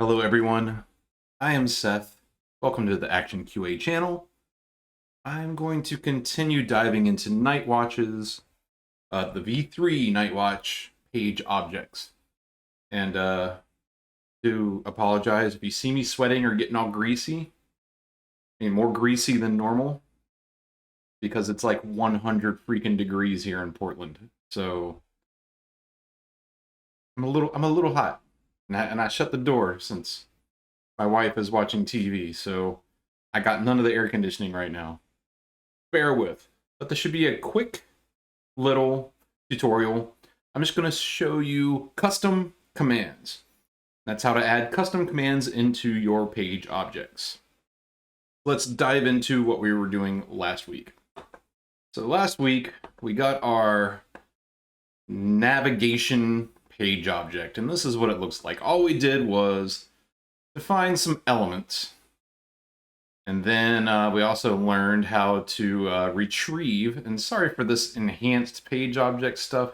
Hello everyone, I am Seth. Welcome to the Action QA channel. I'm going to continue diving into Nightwatch's, the V3 Nightwatch page objects. And to apologize if you see me sweating or getting all greasy. I mean, more greasy than normal, because it's like 100 freaking degrees here in Portland. So I'm a little hot. And I shut the door since my wife is watching TV, so I got none of the air conditioning right now. Bear with. But this should be a quick little tutorial. I'm just going to show you custom commands. That's how to add custom commands into your page objects. Let's dive into what we were doing last week. So last week, we got our navigation page object, and this is what it looks like. All we did was define some elements, and then we also learned how to retrieve, and sorry for this enhanced page object stuff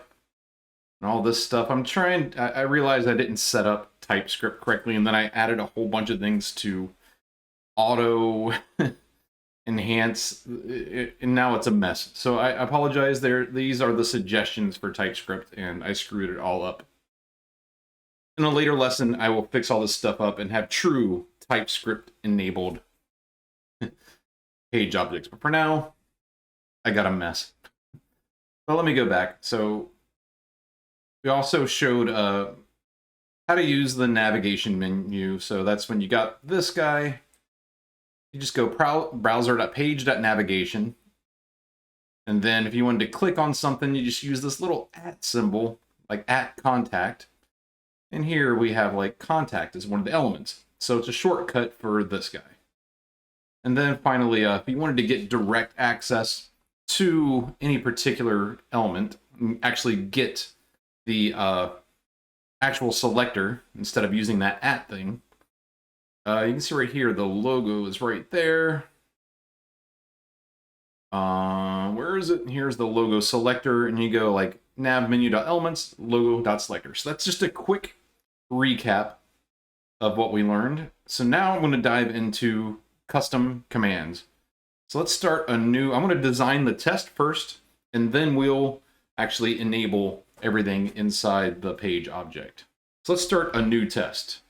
and all this stuff. I realized I didn't set up TypeScript correctly, and then I added a whole bunch of things to auto enhance, and now it's a mess. So I apologize there. These are the suggestions for TypeScript, and I screwed it all up. In a later lesson, I will fix all this stuff up and have true TypeScript enabled page objects. But for now, I got a mess. But let me go back. So we also showed how to use the navigation menu. So that's when you got this guy. You just go browser.page.navigation. And then if you wanted to click on something, you just use this little @ symbol, like @contact. And here we have like contact as one of the elements. So it's a shortcut for this guy. And then finally, if you wanted to get direct access to any particular element, actually get the actual selector instead of using that @ thing, you can see right here, the logo is right there. Where is it? Here's the logo selector, and you go like navMenu.elements, logo.selector. So that's just a quick recap of what we learned. So now I'm going to dive into custom commands. So let's start a new, I'm going to design the test first, and then we'll actually enable everything inside the page object. So let's start a new test.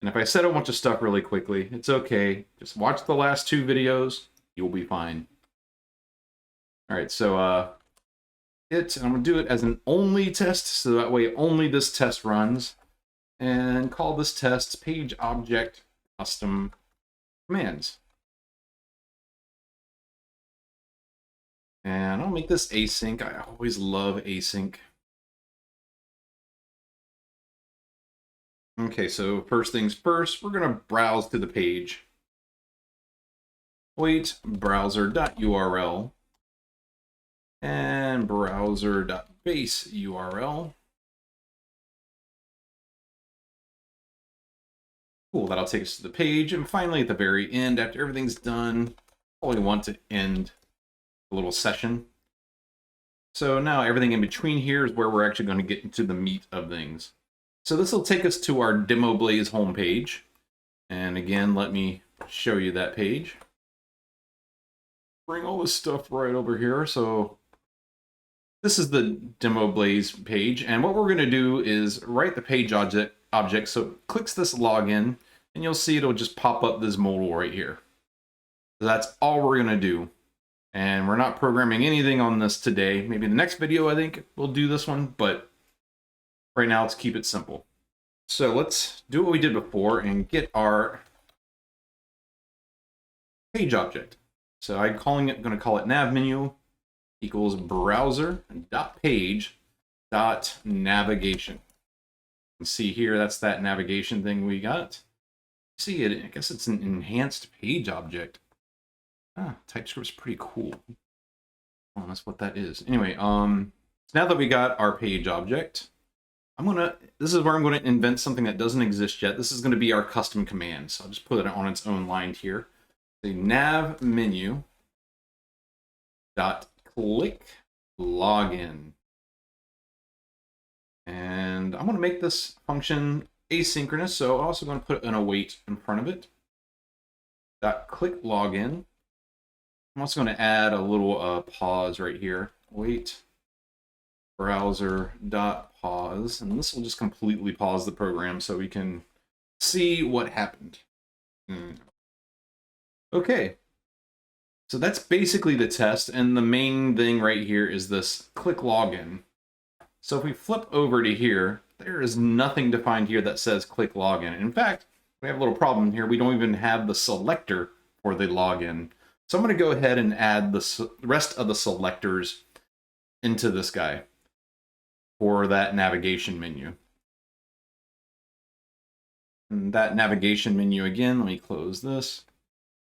And if I said a bunch of stuff really quickly, it's okay. Just watch the last 2 videos. You'll be fine. All right, so I'm going to do it as an only test, so that way only this test runs. And call this test page object custom commands. And I'll make this async. I always love async. Okay, so first things first, we're going to browse to the page. Wait, browser.url and browser.base URL. Cool, that'll take us to the page. And finally, at the very end, after everything's done, probably want to end a little session. So now everything in between here is where we're actually going to get into the meat of things. So this will take us to our Demo Blaze homepage. And again, let me show you that page. Bring all this stuff right over here. So this is the Demo Blaze page. And what we're going to do is write the page object. So it clicks this login, and you'll see it'll just pop up this modal right here. So that's all we're going to do. And we're not programming anything on this today. Maybe the next video, I think, we'll do this one. But right now, let's keep it simple. So let's do what we did before and get our page object. So I'm going to call it navMenu equals browser.page.navigation. You can see here, that's that navigation thing we got. See it, I guess it's an enhanced page object. TypeScript's pretty cool. Oh, that's what that is. Anyway, so now that we got our page object, this is where I'm going to invent something that doesn't exist yet. This is going to be our custom command. So I'll just put it on its own line here. The navMenu.clickLogIn. And I'm going to make this function asynchronous, so I'm also going to put an await in front of it. .click login. I'm also going to add a little pause right here. Wait browser .pause, and this will just completely pause the program so we can see what happened. Okay, so that's basically the test, and the main thing right here is this click login. So if we flip over to here, there is nothing defined here that says click login. In fact, we have a little problem here. We don't even have the selector for the login. So I'm going to go ahead and add the rest of the selectors into this guy for that navigation menu. And that navigation menu again, let me close this.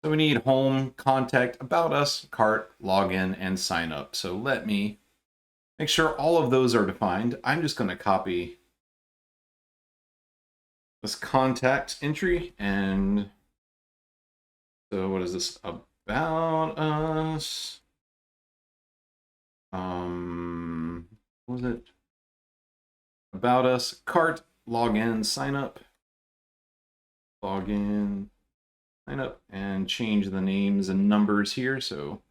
So we need home, contact, about us, cart, login, and sign up. So let me make sure all of those are defined. I'm just going to copy this contact entry, and so what is this? About us. What was it? About us, cart, login, sign up. Login, sign up, and change the names and numbers here. So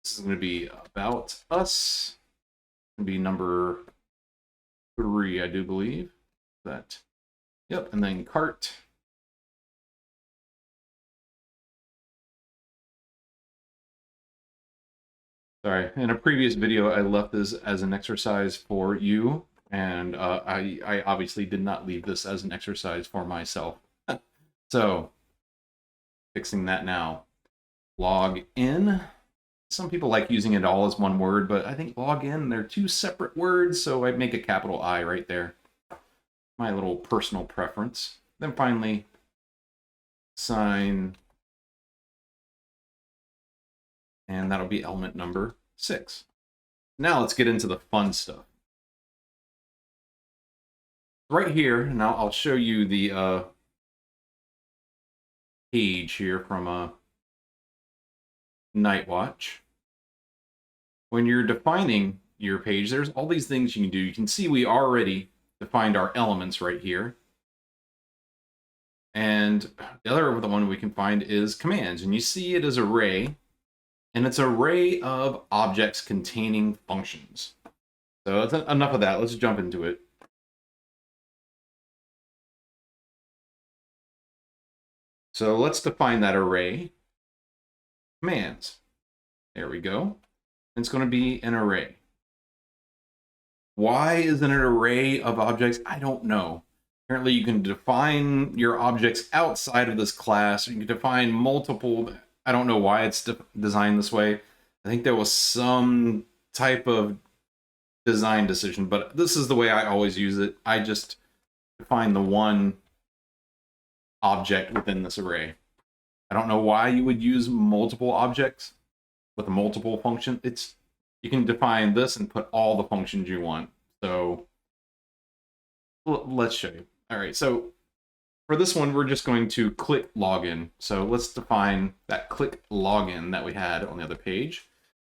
this is going to be about us. It's going to be number 3, I do believe. That. Yep, and then cart. Sorry, in a previous video, I left this as an exercise for you, and I obviously did not leave this as an exercise for myself. So, fixing that now. Log in. Some people like using it all as one word, but I think log in, they're 2 separate words, so I make a capital I right there. My little personal preference. Then finally, sign, and that'll be element number 6. Now let's get into the fun stuff. Right here, now I'll show you the page here from Nightwatch. When you're defining your page, there's all these things you can do. You can see we already defined our elements right here. And the other one we can find is commands. And you see it as array. And it's an array of objects containing functions. So that's enough of that. Let's jump into it. So let's define that array. Commands. There we go. It's going to be an array. Why is it an array of objects? I don't know. Apparently you can define your objects outside of this class. You can define multiple. I don't know why it's designed this way. I think there was some type of design decision, but this is the way I always use it. I just define the one object within this array. I don't know why you would use multiple objects with a multiple function. You can define this and put all the functions you want. So let's show you. All right, so for this one, we're just going to click login. So let's define that click login that we had on the other page.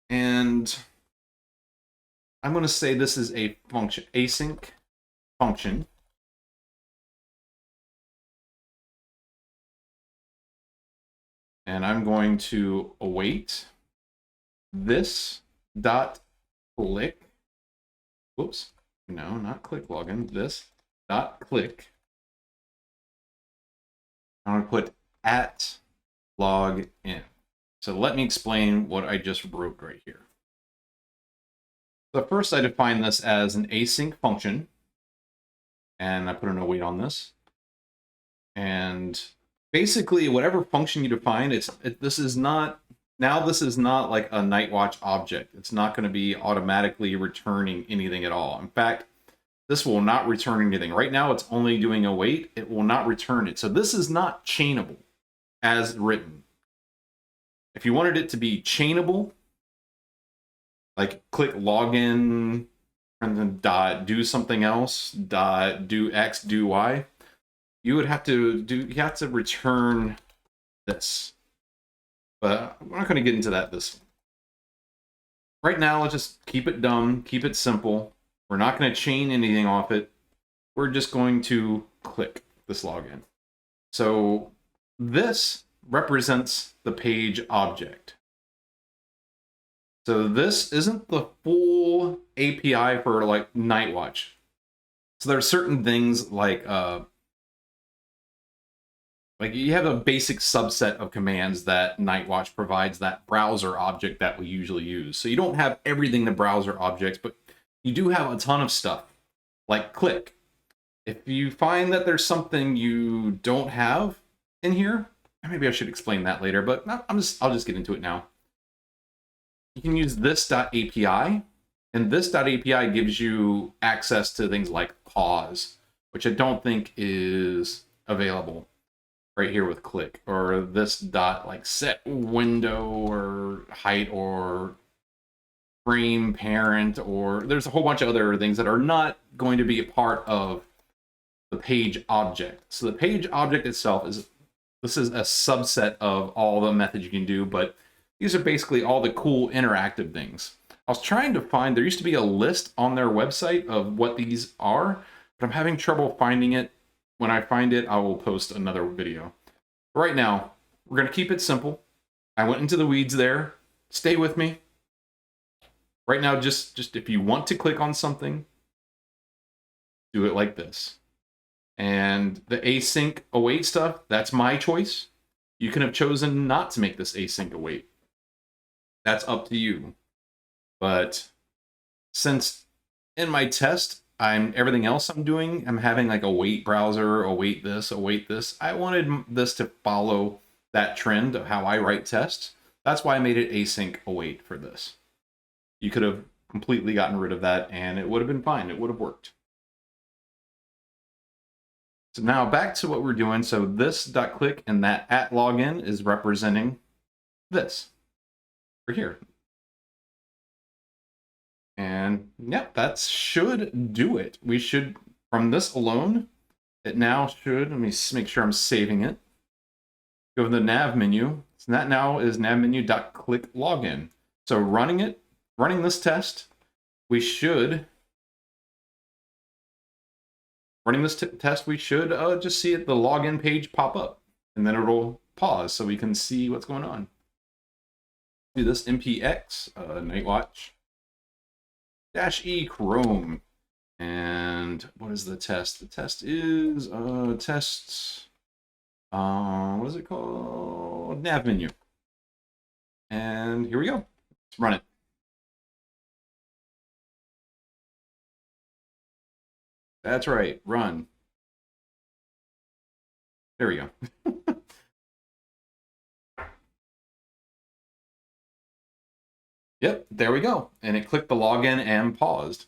And I'm going to say this is a function, async function. And I'm going to await this dot click. Whoops, no, not click login. This dot click. I'm going to put at log in. So let me explain what I just wrote right here. So first I define this as an async function, and I put an await on this. And basically whatever function you define, this is not like a nightwatch object. It's not going to be automatically returning anything at all. In fact, this will not return anything. Right now it's only doing await. It will not return it. So this is not chainable as written. If you wanted it to be chainable, like click login and then dot do something else, dot do X, do Y, you have to return this. But we're not going to get into that this one. Right now, let's just keep it dumb, keep it simple. We're not going to chain anything off it. We're just going to navMenu.click, this login. So this represents the page object. So this isn't the full API for like Nightwatch. So there are certain things like you have a basic subset of commands that Nightwatch provides, that browser object that we usually use. So you don't have everything the browser objects, but you do have a ton of stuff like click. If you find that there's something you don't have in here, maybe I should explain that later, but I'll just get into it now. You can use this.api, and this.api gives you access to things like pause, which I don't think is available right here with click, or this dot like set window or height or frame parent, or there's a whole bunch of other things that are not going to be a part of the page object. So the page object itself is a subset of all the methods you can do, but these are basically all the cool interactive things. I was trying to find, there used to be a list on their website of what these are, but I'm having trouble finding it. When I find it, I will post another video. Right now, we're going to keep it simple. I went into the weeds there. Stay with me. Right now, just if you want to click on something, do it like this. And the async await stuff, that's my choice. You can have chosen not to make this async await. That's up to you. But since in my test, everything else I'm doing, I'm having like await browser, await this, I wanted this to follow that trend of how I write tests. That's why I made it async await for this. You could have completely gotten rid of that and it would have been fine. It would have worked. So now back to what we're doing. So this.click and that @login is representing this over here. And yep, that should do it. We should, from this alone, it now should, let me make sure I'm saving it. Go to the nav menu. So that now is navMenu.clickLogin. So running this test, we should, just see the login page pop up, and then it'll pause so we can see what's going on. Do this npx nightwatch -e Chrome. And what is the test? The test is tests. What is it called? navMenu. And here we go. Let's run it. That's right. Run. There we go. Yep, there we go. And it clicked the login and paused.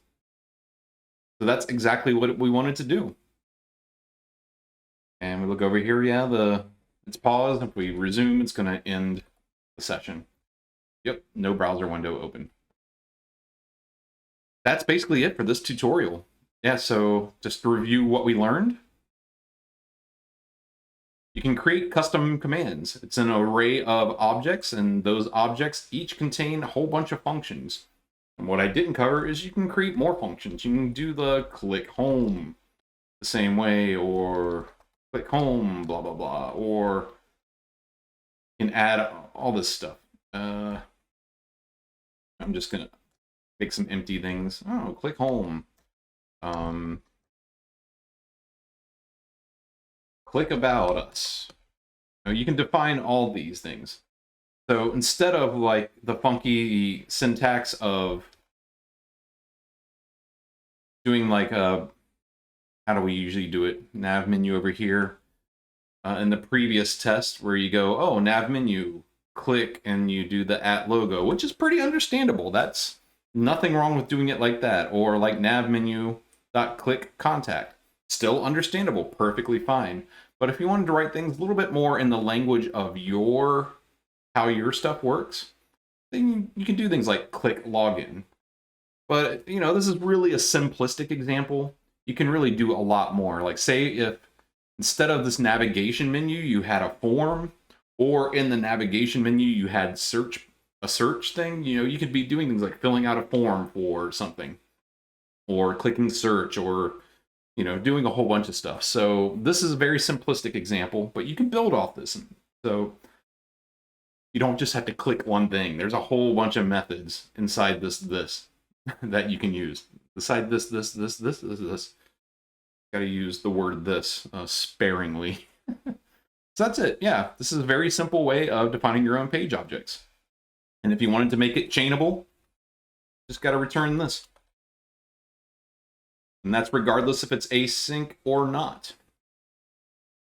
So that's exactly what we wanted to do. And we look over here, yeah, it's paused. If we resume, it's going to end the session. Yep, no browser window open. That's basically it for this tutorial. Yeah, so just to review what we learned, you can create custom commands. It's an array of objects, and those objects each contain a whole bunch of functions. And what I didn't cover is you can create more functions. You can do the click home the same way, or click home, blah, blah, blah, or you can add all this stuff. I'm just going to make some empty things. Oh, click home. Click about us. You can define all these things. So instead of like the funky syntax of doing like how do we usually do it? Nav menu over here. In the previous test where you go, oh, nav menu, click, and you do the @logo, which is pretty understandable. That's nothing wrong with doing it like that. Or like navMenu.click contact. Still understandable, perfectly fine. But if you wanted to write things a little bit more in the language of how your stuff works, then you can do things like click login. But this is really a simplistic example. You can really do a lot more. Like say if instead of this navigation menu, you had a form, or in the navigation menu, you had a search thing, you could be doing things like filling out a form for something, or clicking search, or you know, doing a whole bunch of stuff. So this is a very simplistic example, but you can build off this. So you don't just have to click one thing. There's a whole bunch of methods inside this that you can use. Beside this. Got to use the word this sparingly. So that's it. Yeah, this is a very simple way of defining your own page objects. And if you wanted to make it chainable, just got to return this. And that's regardless if it's async or not.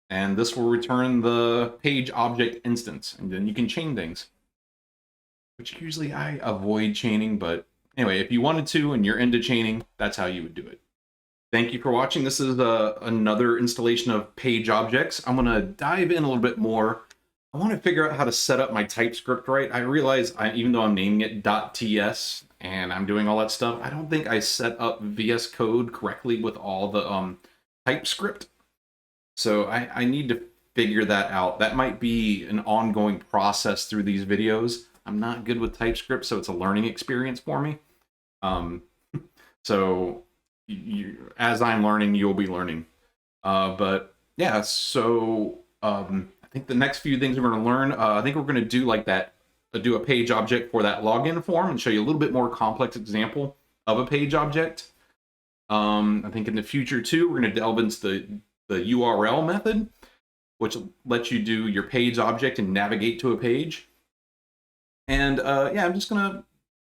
And this will return the page object instance. And then you can chain things. Which usually I avoid chaining, but anyway, if you wanted to and you're into chaining, that's how you would do it. Thank you for watching. This is another installation of page objects. I'm going to dive in a little bit more. I want to figure out how to set up my TypeScript right. I realize even though I'm naming it .ts and I'm doing all that stuff, I don't think I set up VS Code correctly with all the TypeScript. So I need to figure that out. That might be an ongoing process through these videos. I'm not good with TypeScript, so it's a learning experience for me. So as I'm learning, you'll be learning. But yeah, so I think the next few things we're going to learn, I think we're going to do like that, do a page object for that login form and show you a little bit more complex example of a page object. I think in the future too, we're going to delve into the URL method, which lets you do your page object and navigate to a page. And yeah, I'm just going to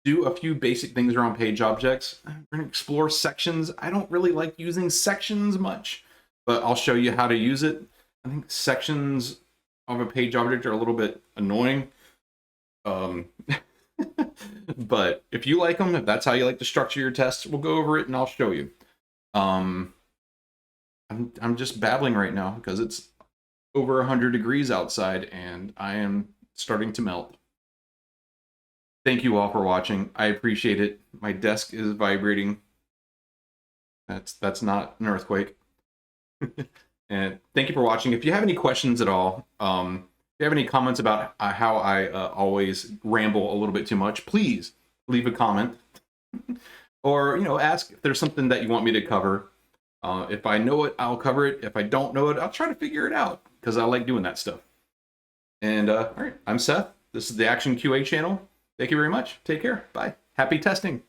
do a few basic things around page objects. We're going to explore sections. I don't really like using sections much, but I'll show you how to use it. I think sections of a page object are a little bit annoying. But if you like them, if that's how you like to structure your tests, we'll go over it and I'll show you. I'm just babbling right now because it's over 100 degrees outside and I am starting to melt. Thank you all for watching. I appreciate it. My desk is vibrating. That's not an earthquake. And thank you for watching. If you have any questions at all, if you have any comments about how I always ramble a little bit too much, please leave a comment. Or, you know, ask if there's something that you want me to cover. If I know it, I'll cover it. If I don't know it, I'll try to figure it out because I like doing that stuff. And all right, I'm Seth. This is the Action QA channel. Thank you very much. Take care. Bye. Happy testing.